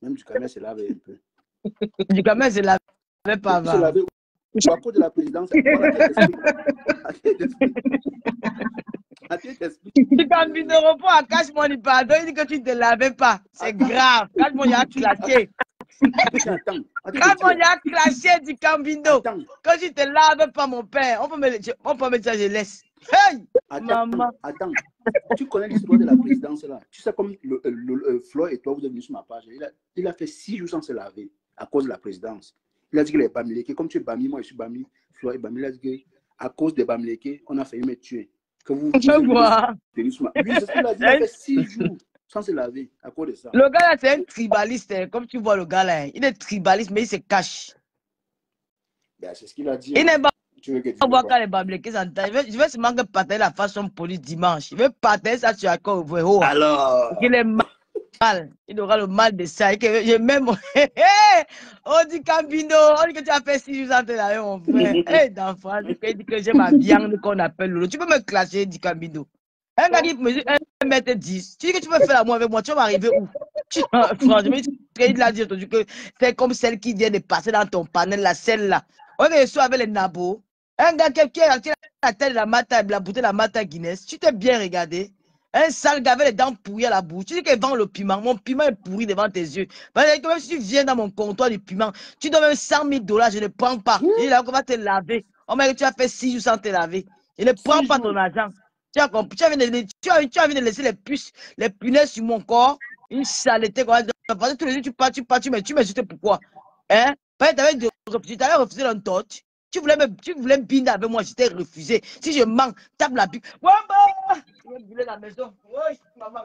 Même du Cameroun se lave un peu. Du Cameroun se lavait pas avant. Se laver à cause de la présidence. Du Cambindo repos à cache-moi du pardon, il dit que tu ne te lavais pas. C'est grave. Cache-moi, il a clashé. Cache-moi, il a clashé du Cambindo. Quand tu ne te laves pas, mon père, on peut mettre ça, je laisse. Hey! Maman. Attends, tu connais l'histoire de la présidence là. Tu sais comme Floyd et toi, vous êtes venus sur ma page. Il a fait 6 jours sans se laver à cause de la présidence. Il a dit qu'il est Bamileke. Comme tu es Bami, moi je suis Bami. Floyd est Bami. Il a dit qu'à cause de Bamileke, on a failli me tuer. Que vous, je vois. Oui, c'est ce qu'il a dit. Il a fait 6 jours sans se laver à cause de ça. Le gars là, c'est un tribaliste. Hein. Comme tu vois le gars là, il est tribaliste, mais il se cache. Ben, c'est ce qu'il a dit. Il n'est pas. On voit quand les Bamileke s'entendent. Je vais seulement partager la façon police dimanche. Je vais partager ça sur Accord Ouvreau. Alors. Il est mal. Il aura le mal de ça. Je même. On dit Cambindo, on dit que tu as fait 6 jours sans te laver, mon frère. Hey, d'enfant, il dit que j'ai ma viande qu'on appelle Lolo. Tu peux me clasher, dit Cambindo. Un gars qui mesure 1m10. Tu dis que tu peux faire l'amour avec moi, tu vas m'arriver où? Franchement, il a dit aujourd'hui que c'est comme celle qui vient de passer dans ton panel, la celle-là. On est sur avec les nabos. Un gars qui a la tête de la mata, la bouteille de la mata Guinness. Tu t'es bien regardé. Un sale gars avec les dents pourries à la bouche. Tu dis qu'il vend le piment. Mon piment est pourri devant tes yeux. Parce que même si tu viens dans mon comptoir du piment, tu donnes même 100 000 $, je ne prends pas. Il est là qu'on va te laver. On m'a dit que tu as fait 6 jours sans te laver. Je ne prends pas ton argent. Tu as compris. Tu as envie de laisser les puces, les punaises sur mon corps. Une saleté. Parce que tous les jours, tu m'insultes pourquoi? Hein? Tu avais refusé d'un torch. Tu voulais me binder avec moi, je t'ai refusé. Si je manque, tape la pique. Wamba! Je vais brûler la maison. Oui, maman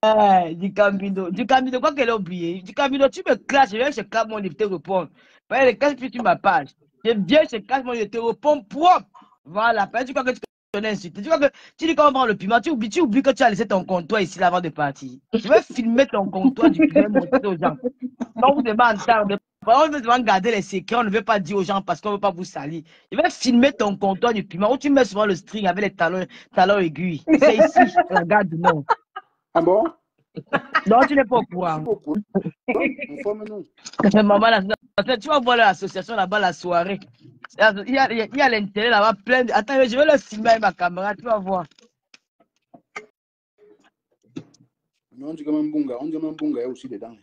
me du Cambindo, quoi qu'elle a oublié. Du Cambindo, tu me clashes, je viens chez Cap, je te réponds. Les caches puis tu ma page. Je viens chez Cap, je te réponds propre. Voilà, tu crois que tu connais insulté. Tu crois que tu dis qu'on vend le piment, tu oublies que tu as laissé ton comptoir ici avant de partir. Je vais filmer ton comptoir du piment, montrer aux gens. Donc vous devez entendre. On veut garder les secrets, on ne veut pas dire aux gens parce qu'on ne veut pas vous salir. Je vais filmer ton comptoir du piment où tu mets souvent le string avec les talons aiguilles. C'est ici, regarde, non. Ah bon? Non, tu n'es pas au courant. Informe-nous. Maman, tu vas voir l'association là-bas la soirée. Il y a l'intérêt là-bas plein de... Attends, je vais le filmer avec ma caméra, tu vas voir. Non, on dit que même Bunga, est aussi dedans.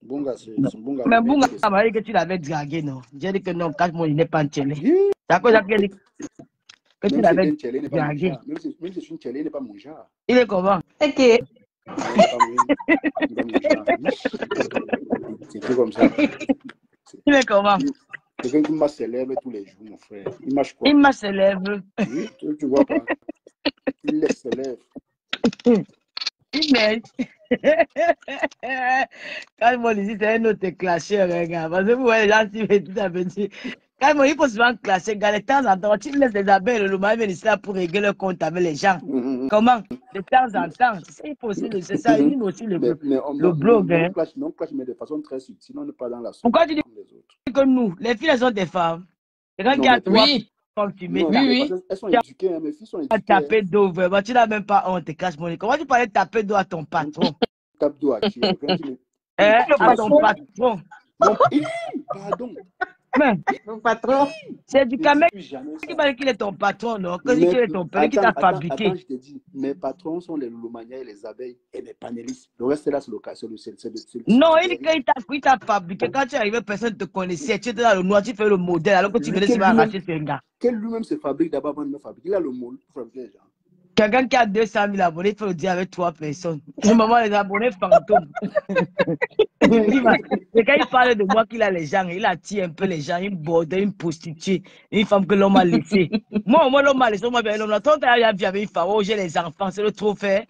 Bunga, c'est Bunga. Mais Bunga, ça m'a dit que tu l'avais dragué, non? J'ai dit que non, cache-moi, il n'est pas un télé. C'est à cause de dit que tu l'avais dragué. Même si c'est une télé, il n'est pas mon genre. Il est comment? Ok. C'est tout comme ça. Il est comment? Quelqu'un qui m'a célèbre tous les jours, mon frère. Il marche quoi? Il m'a célèbre. Oui, tu vois pas. Il les célèbre. Il m'aide. Quand moi ici, c'est un autre clasheur, regarde. Parce que vous voyez, les gens, si tout à petit. Quand moi, il faut souvent clasher, regarde, de temps en temps, tu laisses les abeilles, le mal ici là pour régler le compte avec les gens. Comment? De temps en temps. C'est possible, c'est ça. Il aussi le blog. Non, clash, mais de façon très subtile, sinon on n'est pas dans la pourquoi tu dis que nous, les filles, elles sont des femmes? Et quand il y a trois femmes, tu mets elles sont éduquées, mes filles sont éduquées. Taper d'eau, vraiment, tu n'as même pas honte, te cache mon. Comment tu parlais de taper d'eau à ton patron? Tape d'eau à qui? À ton patron. Pardon. Mon patron. C'est du Cameroun qui m'a dit qu'il est ton patron, non? Que qu'il est ton père qui t'a fabriqué. Attends, je te dis, mes patrons sont les loulomanias et les abeilles et les panélistes. Le reste, là, c'est le cas. Non, il t'a fabriqué. Quand tu es arrivé, personne ne te connaissait. Tu étais dans le noir, tu fais le modèle alors que tu venais se arracher ce gars. Quel lui-même se fabrique d'abord avant de me fabriquer? Il a le mot pour fabriquer les gens. Quelqu'un qui a 200 000 abonnés, il faut le dire avec 3 personnes. Au moment les abonnés fantômes. Et quand il parle de moi qu'il a les gens, il attire un peu les gens, une borde, une prostituée, une femme que l'homme a laissée. Moi, l'homme a laissé, moi, l'homme a tant à vie avec une femme. Oh, j'ai les enfants, c'est le trophée.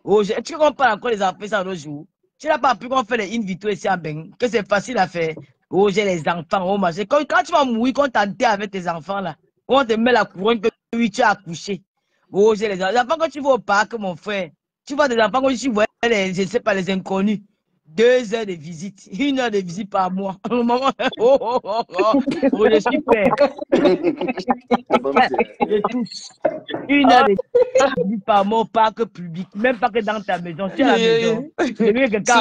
Oh, tu comprends encore les enfants ça nos jours. Tu n'as pas appris qu'on fait les in vitro ici à Ben, que c'est facile à faire. Oh, j'ai les enfants, oh, machin. Quand tu vas mourir, quand tu enterres avec tes enfants là, on te met la couronne que tu as accouché. Oh, j'ai les enfants quand tu vas au parc, mon frère. Tu vois des enfants quand tu vois je ne sais pas, les inconnus. 2 heures de visite. 1 heure de visite par mois. Maman, je suis prêt. Je touche. 1 heure de visite par mois au parc public. Même pas que dans ta maison. Tu es à la maison. Ce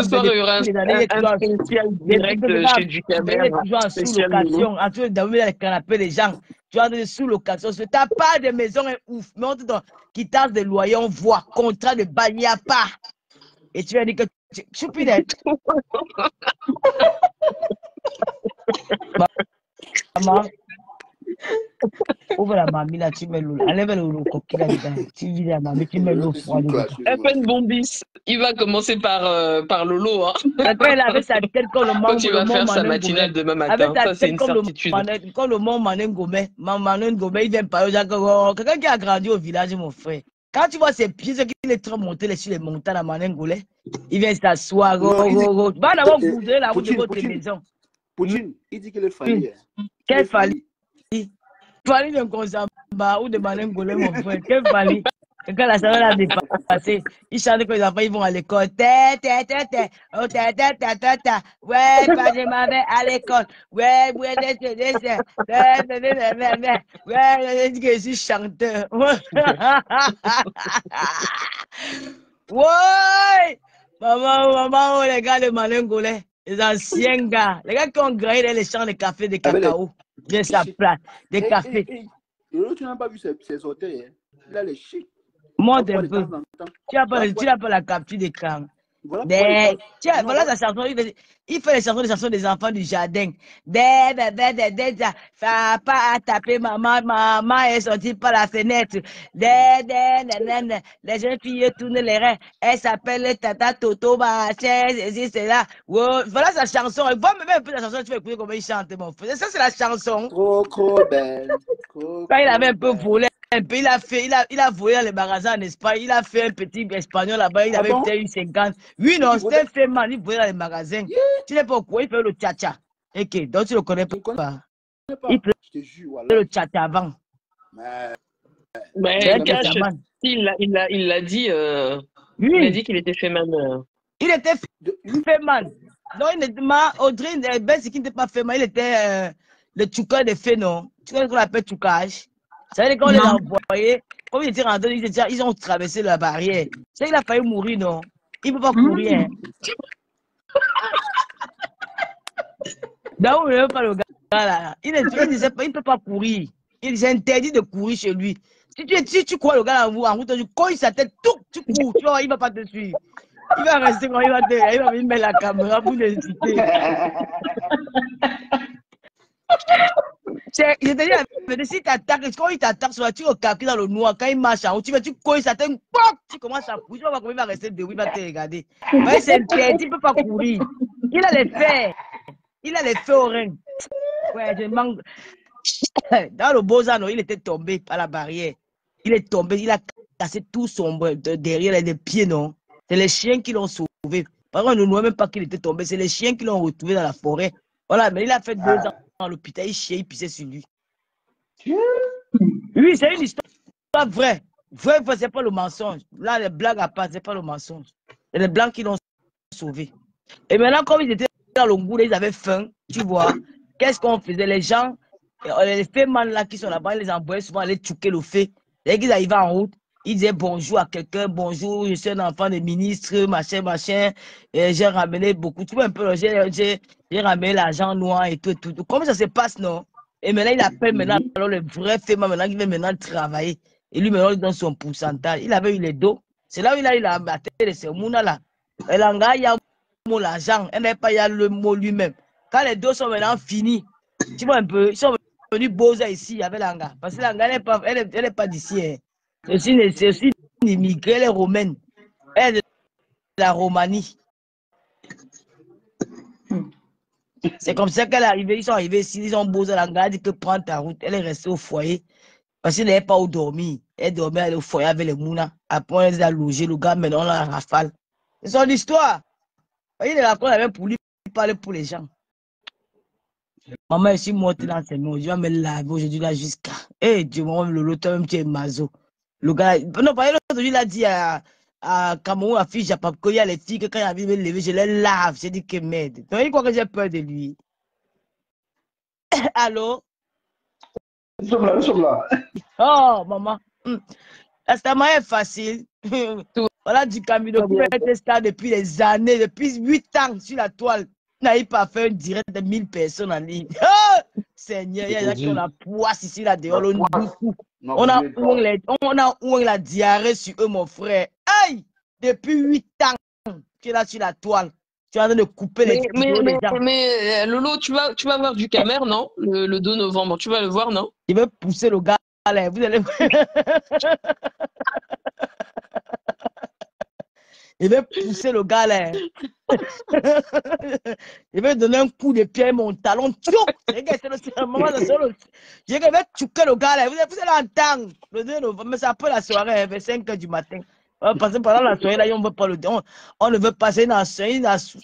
soir, il y aura un spécial direct chez Ducamer. Toujours en sous-location. En train de les canapés des gens. Tu as des sous-location. Si ta part de maison est ouf. Mais on te donne quittance de loyer, on voit. Contrat de bail, il n'y a pas. Et tu vas dire que je suis plus d'être. Maman, ouvre la mamie là, tu mets l'eau. Enlève le coquille là dedans. Tu vis la mamie, tu mets l'eau froide. FN Bombis. Il va commencer par Lolo. Hein. Après, il avait sa tête comme le mango. Quand il va faire sa matinale demain matin, ça c'est une certitude. Quand le monde Manon Gomez, il vient parler aux gens. Quelqu'un qui a grandi au village, mon frère. Quand tu vois ses pieds, c'est qu'il est trop monté sur les montagnes à Manengolais, il vient s'asseoir. Va d'abord bouger la route de votre maison. Poutine, il dit qu'il est fallu. Quel fallu? Fallu de Konsamba ou de Manengolais, mon frère. Quel fallu? Quand la semaine a dépassé, ils chantent que les enfants ils vont à l'école. Ouais, quand je m'en vais à l'école. Ouais, je dis que je suis chanteur. Ouais, maman, les gars de Manengolais, les anciens gars, les gars qui ont grandi dans les champs de café, de cacao, bien sa place, des cafés. Tu n'as pas vu ses orteils, hein? Il a les chics. Monte un peu. Tu n'as pas la capture d'écran. Voilà sa chanson. Il fait les chansons des enfants du jardin. Ça pas à taper maman est sortie par la fenêtre. Les jeunes filles tournent les reins. Elle s'appelle Tata Toto c'est là. Voilà sa chanson. Va me mettre un peu la chanson, tu vas écouter comment il chante, mon frère. Ça, c'est la chanson. Trop belle. Quand il avait un peu volé. Il a volé dans les magasins en Espagne. Il a fait un petit espagnol là-bas. Il avait peut-être eu 50. Oui, non, c'était un fait mal. Il volait dans les magasins. Tu sais pas pourquoi il fait le tcha-tcha. Ok, donc tu ne le connais pas. Il faisait le tcha-tcha avant. Mais Cash, il l'a dit. Oui. Il a dit qu'il était fait man. Il était fait man. Non, il n'était pas. Audrey, ben, c'est qu'il n'était pas fait man. Il était le tchouka de fait, non. Tu vois ce qu'on appelle tchoukage. Ça veut dire qu'on les a envoyés, comme ils étaient rentrés, ils ont traversé la barrière. C'est qu'il a failli mourir, non? Il ne peut pas courir. Hein. Donc, il ne veut pas le gars là. Il ne peut pas courir. Il est interdit de courir chez lui. Si tu crois le gars en route, tu coins sa tête, tu cours, tu vois, il ne va pas te suivre. Il va rester quand il va venir mettre la caméra pour l'inciter. C'est-à-dire, si tu attaques, quand il t'attaque, tu le calcules dans le noir, quand il marche en haut, tu coins sa tête, tu commences à courir, tu vas voir comment il va rester debout, il va te regarder. Mais c'est interdit, il ne peut pas courir. Il a les faits. Il a les faits au rein. Ouais, je manque. Dans le Beaux-Arts, il était tombé par la barrière. Il est tombé, il a cassé tout son derrière les pieds, non. C'est les chiens qui l'ont sauvé. Par contre, nous ne voyons même pas qu'il était tombé. C'est les chiens qui l'ont retrouvé dans la forêt. Voilà, mais il a fait 2 ans dans l'hôpital, il chiait, il pissait sur lui. Oui, c'est une histoire vraie. Vrai, c'est pas le mensonge. Là, les blagues à part, c'est pas le mensonge. C'est les blancs qui l'ont sauvé. Et maintenant, comme ils étaient dans le goût, ils avaient faim, tu vois. Qu'est-ce qu'on faisait? Les gens, les femmes là qui sont là-bas, ils les envoyaient souvent aller tchouquer le fait. Dès qu'ils arrivaient en route, ils disaient bonjour à quelqu'un, bonjour, je suis un enfant de ministre, machin. J'ai ramené beaucoup, tu vois un peu, j'ai ramené l'argent noir et tout. Comment ça se passe, non? Et maintenant, il appelle maintenant alors le vrai FEMA maintenant qui veut maintenant travailler. Et lui, maintenant, il donne son pourcentage. Il avait eu les dos. C'est là où il a battu les sermons là. Et là, il y a l'argent. Il n'est pas le mot lui-même. Quand les dos sont maintenant finis, tu vois un peu, ils sont venus Boza ici avec l'anga. Parce que l'anga, elle n'est pas d'ici. Hein. C'est aussi une immigrée, elle est romaine. Elle est de la Romanie. C'est comme ça qu'elle est arrivée. Ils sont arrivés ici, ils ont Boza l'anga, elle dit que prends ta route. Elle est restée au foyer. Parce qu'elle n'avait pas où dormir. Elle dormait au foyer avec les mounas. Après, elle les a logés. Le gars, maintenant, on la rafale. C'est son histoire. Il est raconte avec pour lui parler pour les gens. Maman, je suis montée dans ses mains. Je vais me laver aujourd'hui là jusqu'à. Eh, Dieu, moi, le toi-même, tu es mazo. Le gars, non, par exemple, l'autre, il a dit à à Cameroun, à fille Japon, il y a les filles que quand il a vu me lever, je les lave. J'ai dit que merde. Donc, il croit que j'ai peur de lui. Allô? Nous sommes là. Oh, maman. L'estamment est facile. Tout Voilà du Camino va qui bien. fait être star depuis des années, depuis 8 ans sur la toile. Il n'arrive pas à faire un direct de 1000 personnes en ligne. Oh, Seigneur, il y a des gens qui ont la poisse ici, là dehors, on doute tout. Non, On vous a voulez pas. on a la diarrhée sur eux, mon frère. Aïe! Depuis 8 ans, tu es là sur la toile. Tu es en train de couper les vidéos des gens. Mais Lolo, tu vas voir du Camer, non? Le 2 novembre, tu vas le voir, non? Il veut pousser le gars là. Vous allez... Il veut pousser le gars là. Il veut donner un coup de pied à mon talon. C'est le moment de solo. Je vais tuer le gars là. Vous allez l'entendre. Le 2 novembre, mais c'est après la soirée, vers 5 h du matin. Parce que pendant la soirée, là, on veut pas le dire. On ne veut pas passer dans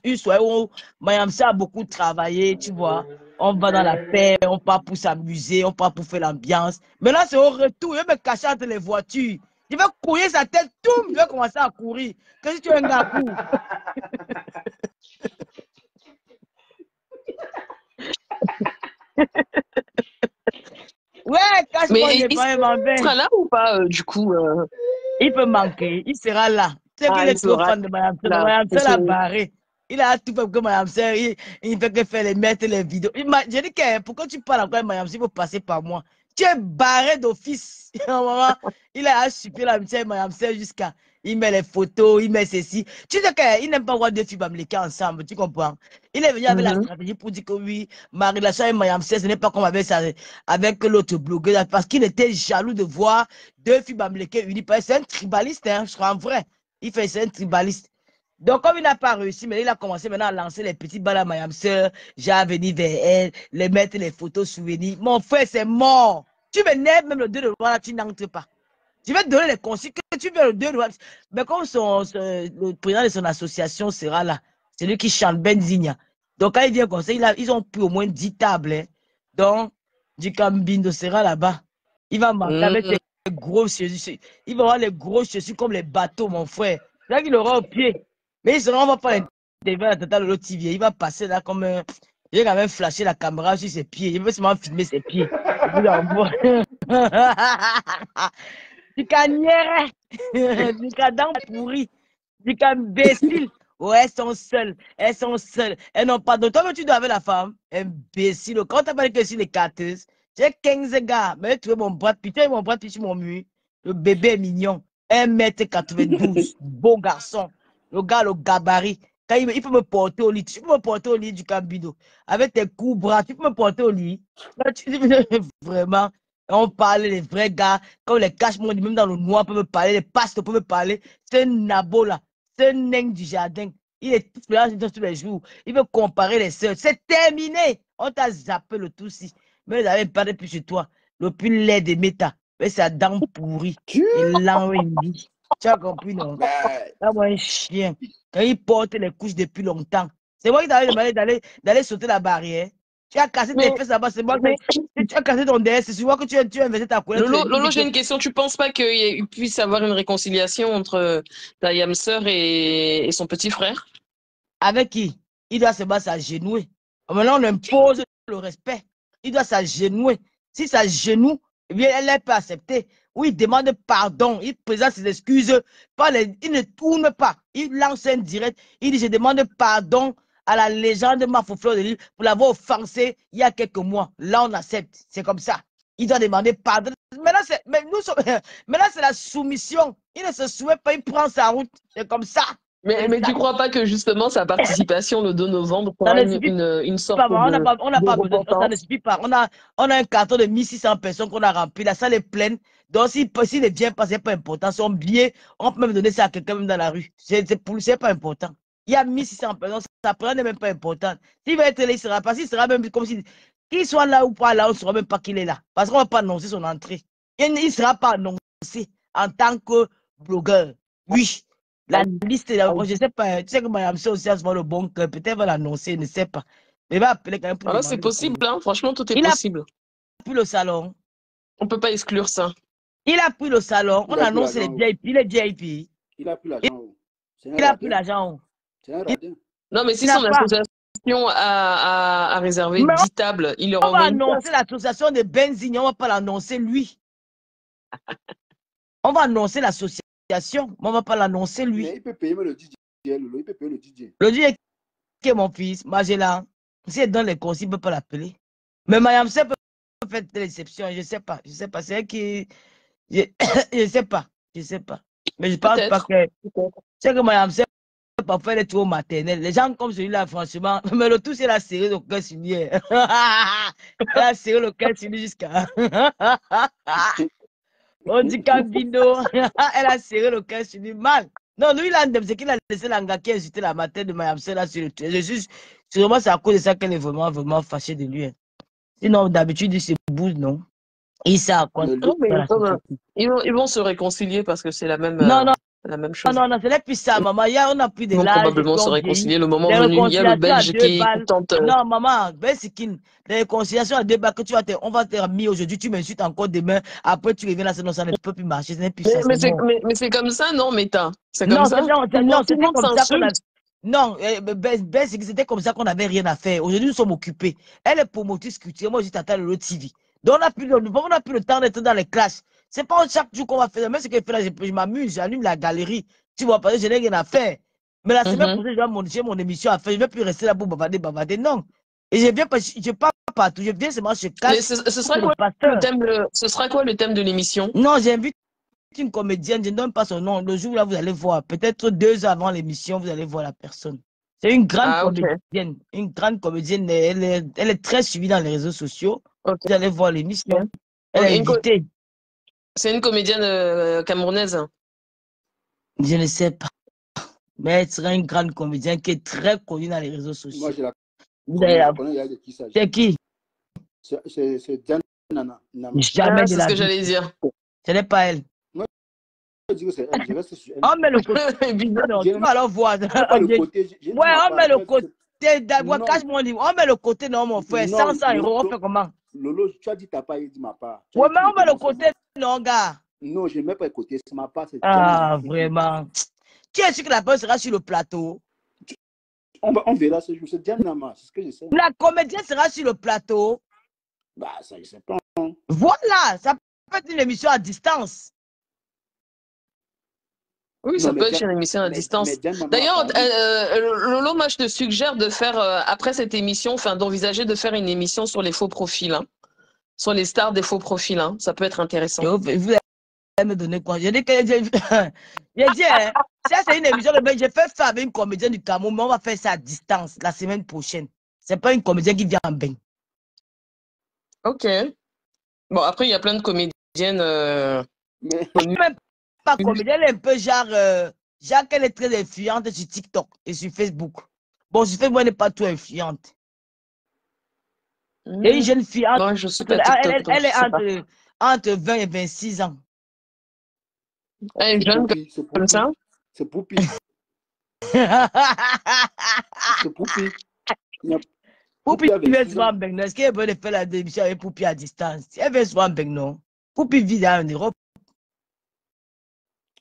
une soirée où Mayam a beaucoup travaillé, tu vois. On va dans la paix, on part pour s'amuser, on part pour faire l'ambiance. Mais là, c'est au retour. Il veut me cacher entre les voitures. Il veut courir sa tête, tout. Il veut commencer à courir. Que si tu es un gars court. Ouais, cache-moi, Mais j'ai il pas un sera là ou pas, du coup Il peut manquer, il sera là. Tu sais qu'il il est trop sera fan de Mayam Sel. là. Mayam Sel a barré. Il a tout fait pour que Mayam Sel, il fait que faire les mettre les vidéos. Je dis que pourquoi tu parles encore de Mayam Sel, il faut passer par moi. Tu es barré d'office. Il a supprimé l'amitié avec Mayam Sel jusqu'à. Il met les photos, il met ceci. Tu sais qu'il n'aime pas voir deux filles bamléquées ensemble, tu comprends? Il est venu avec la stratégie pour dire que oui, ma relation avec Mayam Sel, ce n'est pas comme avec l'autre blogueur, parce qu'il était jaloux de voir deux filles bamléquées unies. C'est un tribaliste, hein, je crois, en vrai. C'est un tribaliste. Donc, comme il n'a pas réussi, mais il a commencé maintenant à lancer les petits balles à Mayam Sœur. J'ai à venir vers elle, les mettre les photos souvenirs. Mon frère, c'est mort. Tu m'énerves, même le 2 de novembre, tu n'entres pas. Je vais te donner les consignes que tu veux le 2 novembre. Mais comme le président de son association sera là, c'est lui qui chante Benzigna. Donc, quand il vient comme ça, ils ont pris au moins 10 tables. Hein. Donc, du Cambindo sera là-bas. Il va marcher avec ses gros chaussures. Il va avoir les gros chaussures comme les bateaux, mon frère. Là, il aura au pied. Mais il se rend pas l'interview à Tata Lolo TV. Il va passer là comme un. Il va quand même flasher la caméra sur ses pieds. Il veut seulement filmer ses pieds. Du canière, du cadran pourri, du imbécile. Ouais, elles sont seules. Elles sont seules. Elles n'ont pas de. Toi, tu dois avec la femme. Imbécile. Quand tu as parlé que sur les carteuses, j'ai 15 gars. Mais tu vois mon bras de putain, mon bras de sur mon mur. Le bébé est mignon. 1 m 92. Beau garçon. Le gars, le gabarit. Quand il peut me porter au lit. Tu peux me porter au lit du Cambido. Avec tes coups bras, tu peux me porter au lit. Là, vraiment. On parle les vrais gars. Comme les cache-monde, même dans le noir, peuvent me parler. Les pasteurs peuvent me parler. C'est un nabo là. C'est un nain du jardin. Il est tout là tous les jours. Il veut comparer les sœurs. C'est terminé. On t'a zappé le tout si. Mais vous avez parlé plus chez toi. Le plus laid des méta. Mais c'est la dent pourrie. Et l'envie. Tu as compris, non? Là, moi, un chien. Quand il porte les couches depuis longtemps. C'est moi qui t'avais demandé d'aller sauter la barrière. Tu as cassé tes fesses là-bas. C'est moi qui. Tu as cassé ton DS. C'est moi que tu as inversé ta couleur. Lolo, j'ai une question. Tu penses pas qu'il puisse avoir une réconciliation entre ta yam sœur et son petit frère? Avec qui? Il doit se battre s'agenouiller. Maintenant, on impose le respect. Il doit s'agenouiller. Si s'agenouille, eh bien, elle peut accepter. Oui, il demande pardon. Il présente ses excuses. Il ne tourne pas. Il lance un direct. Il dit, je demande pardon à la légende Mafofleur de l'île pour l'avoir offensé il y a quelques mois. Là, on accepte. C'est comme ça. Il doit demander pardon. Maintenant, c'est la soumission. Il ne se soumet pas, il prend sa route. C'est comme ça. Mais tu crois pas que justement sa participation le 2 novembre fera une sorte de on n'a pas besoin, ça repentance? ne suffit pas. On a un carton de 1600 personnes qu'on a rempli. La salle est pleine. Donc, s'il ne vient pas, c'est pas important. Son billet, on peut même donner ça à quelqu'un même dans la rue. C'est pas important. Il y a 1600 personnes, ça n'est même pas important. S'il va être là, il sera pas. S'il sera même comme si. Qu'il soit là ou pas là, on ne saura même pas qu'il est là. Parce qu'on ne va pas annoncer son entrée. Il ne sera pas annoncé en tant que blogueur. Oui. La liste, je ne sais pas, tu sais que Mayam Sœur aussi a souvent le bon cœur, peut-être va l'annoncer, je ne sais pas. Mais il va appeler quand même pour Alors c'est possible, hein? Franchement, tout est possible. Il a pris le salon. On ne peut pas exclure ça. Il a pris le salon, on annonce les VIP, Il a pris l'argent où? C'est un Il a pris radin. l'argent où? C'est un radin. Non, mais si Il n'a son pas. association a réservé Mais 10 tables, il leur on va envoie une place. annoncer l'association de Benzine, on ne va pas l'annoncer lui. On va annoncer l'association, mais on ne va pas l'annoncer lui. Mais il peut payer le DJ, Lolo. Il peut payer le DJ. Le DJ qui est mon fils, Magella, si elle donne les consignes, il ne peut pas l'appeler. Mais Mayam peut faire des exceptions, je ne sais pas. Je ne sais pas. C'est elle qui. Je ne sais pas. Je ne sais pas. Mais je ne pense pas que. C'est que Mayam parfois elle est trop maternelle. Les gens comme celui-là, franchement, mais le tout, c'est la serré le cœur sur lui. Elle a serré le cœur sur lui jusqu'à. On dit Cambino, elle a serré le cœur sur lui mal. Non, lui, c'est qu'il a laissé l'anga qui a insulté la matin de Mayam là sur le toit. Je suis sûrement c'est à cause de ça qu'elle est vraiment, vraiment fâchée de lui. Sinon, d'habitude, il se bouge, non? Il s'est à quoi? Non, mais ils vont se réconcilier parce que c'est la même, la même chose. Non, c'est plus ça, maman. Hier, on a plus de Ils vont l'âge. probablement se réconcilier le moment venu. Il y a le Belge qui tente. Non, maman, les réconciliations à 2 balles que on va te mis aujourd'hui, tu m'insultes encore demain. Après, tu reviens là, sinon ça ne peut plus marcher. Ce n'est plus ça. Mais c'est comme ça, non, Meta? C'est comme ça? Non, c'était comme ça qu'on a. Non, c'était comme ça qu'on n'avait rien à faire. Aujourd'hui, nous sommes occupés. Elle est promotrice culturelle. Moi, je t'attends le TV. Donc, on n'a plus le temps d'être dans les classes. C'est pas chaque jour qu'on va faire. Même ce que je fais là, je m'amuse, j'allume la galerie. Tu vois, parce que je n'ai rien à faire. Mais la semaine prochaine, je vais monter mon émission à faire. Je ne vais plus rester là pour bavader. Non. Et je viens pas, je pars partout. Je viens seulement chez Cash. Mais ce sera quoi le thème de l'émission? Non, j'invite une comédienne. Je ne donne pas son nom. Le jour là, vous allez voir. Peut-être 2 heures avant l'émission, vous allez voir la personne. C'est une grande comédienne. Une grande comédienne. Elle est très suivie dans les réseaux sociaux. Vous allez voir l'émission. Elle est invitée. C'est une comédienne camerounaise. Je ne sais pas. Mais elle sera une grande comédienne qui est très connue dans les réseaux sociaux. Moi, je la connais. Il y a de qui s'agit. C'est qui? C'est Diane Nana. Jamais de c'est la ce que vie. j'allais dire. Ce n'est pas elle. Moi, je dis que c'est elle. Je reste sur elle. On met le côté. Tu vas alors voir. Ouais, on met le côté. Cache mon livre. On met le côté, non, mon frère. 500 €, on fait comment? Lolo, tu as dit ta part, il dit ma part. Ouais, mais on met le côté, non, gars. Non, je ne mets pas le côté, c'est ma part. Ah, vraiment. Qui est sûr que la personne sera sur le plateau? On verra ce jour. C'est Diane Nama, c'est ce que je sais. La comédienne sera sur le plateau. Bah, ça, je sais pas. Voilà, ça peut être une émission à distance. Oui, ça peut être une émission à distance. D'ailleurs, Lolo, moi, je te suggère de faire, après cette émission, d'envisager de faire une émission sur les faux profils, hein, sur les stars des faux profils. Hein. Ça peut être intéressant. Vous allez me donner quoi? J'ai dit que j'ai dit, hein, ça c'est une émission, j'ai fait ça avec une comédienne du Cameroun, mais on va faire ça à distance la semaine prochaine. C'est pas une comédienne qui vient en bain. Ok. Bon, après, il y a plein de comédiennes. Même pas comédienne, elle est un peu genre qu'elle est très influente sur TikTok et sur Facebook. Bon, sur Facebook, elle n'est pas trop influente. Et une jeune fille, non, je suis pas TikTok, elle est entre 20 et 26 ans. Elle est jeune comme ça? C'est Poupi. C'est Poupi. Poupi vient souvent en Bengno. Est-ce qu'elle veut faire la démission avec Poupi à distance? Elle vient souvent en Bengno. Poupi vit en Europe.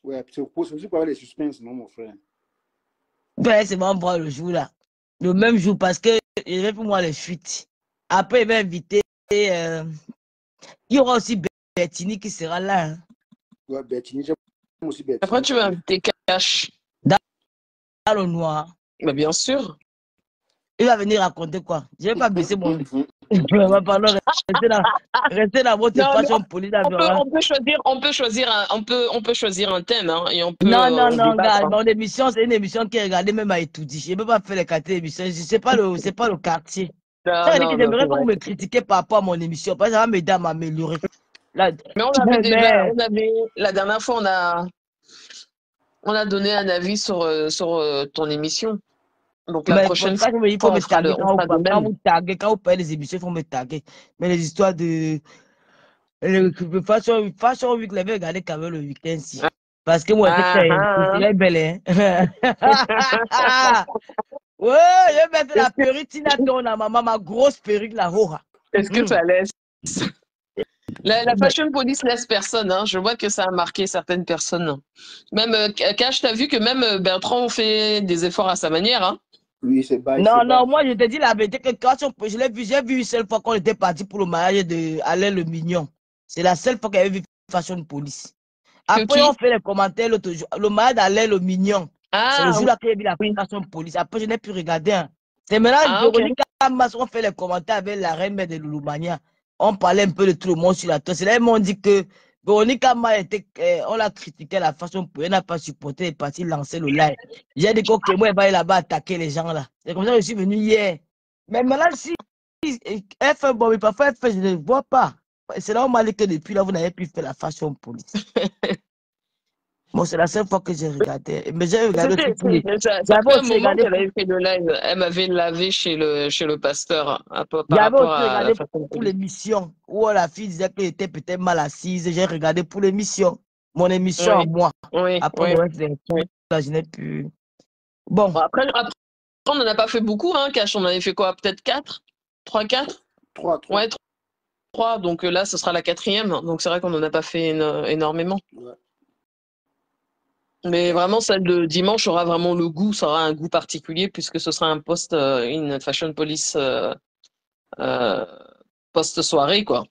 Ouais, c'est aussi pour avoir les suspens, non, mon frère. Ben, c'est vraiment voir le jour là. Le même jour, parce que je vais pour moi les fuites. Après, il va inviter. Il y aura aussi Bertini qui sera là. Hein. Ouais, Bertini, j'aime aussi Bertini. Après, tu vas inviter Cash. Dans le noir. Mais bien sûr. Il va venir raconter quoi? Je ne vais pas baisser mon. Restez dans votre façon police. On peut choisir un thème. Hein, et on peut, non, gars. Mon émission, c'est une émission qui est regardée même à étudier. Je ne peux pas faire les quartiers d'émission. Ce n'est pas le quartier. Ça veut dire que j'aimerais pas vous me critiquer par rapport à mon émission. Parce que ça va m'aider à m'améliorer. Mais on avait déjà, la dernière fois, on a donné un avis sur ton émission. Donc la prochaine fois, il faut me taguer quand vous parlez des émissions, il faut me taguer. Mais les histoires de Fashion Week, je vais regarder quand même le week-end-ci. Parce que moi, c'est belle, hein. Ouais, je vais mettre la perruque, Tina Turner, ma grosse perruque, la Hora. Est-ce que ça laisse? La fashion police laisse personne. Hein. Je vois que ça a marqué certaines personnes. Même Cash, t'as vu que même Bertrand fait des efforts à sa manière. Hein. Oui, c'est bas. Non, moi je te dis la vérité que quand je l'ai vu, j'ai vu une seule fois qu'on était parti pour le mariage de Alain le Mignon. C'est la seule fois qu'il avait vu Fashion Police. Après, on fait les commentaires l'autre jour. Le mariage d'Alain le Mignon. C'est le jour-là qu'il a vu la Fashion Police. Après, je n'ai plus regardé. Hein. C'est maintenant Véronique Amas, on fait les commentaires avec la reine mère de Loulou-Mania. On parlait un peu de tout le monde sur la toile. C'est là qu'ils m'ont dit que Véronique Amas on l'a critiqué la Fashion Police. Elle n'a pas supporté, elle est partie lancer le live. J'ai dit que moi, elle va aller là-bas attaquer les gens là. C'est comme ça que je suis venu hier. Mais maintenant, si elle fait bon, mais parfois elle fait, je ne vois pas. C'est là où on m'a dit que depuis là, vous n'avez plus fait la Fashion Police. Bon, c'est la seule fois que j'ai regardé. Mais j'ai regardé aussi. Ça fait un moment qu'elle avait fait le live. Elle m'avait lavé chez le pasteur par rapport à la façon pour l'émission où la fille disait qu'elle était peut-être mal assise. J'ai regardé pour l'émission. Mon émission à moi. Après, là, je n'ai plus. Bon. Après, on n'en a pas fait beaucoup, hein, Cash. On avait fait quoi? Peut-être 4? 3, 4? 3. Ouais, 3. Donc là, ce sera la 4e. Donc c'est vrai qu'on n'en a pas fait énormément. Ouais. Mais vraiment, celle de dimanche aura vraiment le goût, ça aura un goût particulier puisque ce sera un une fashion police post-soirée, quoi.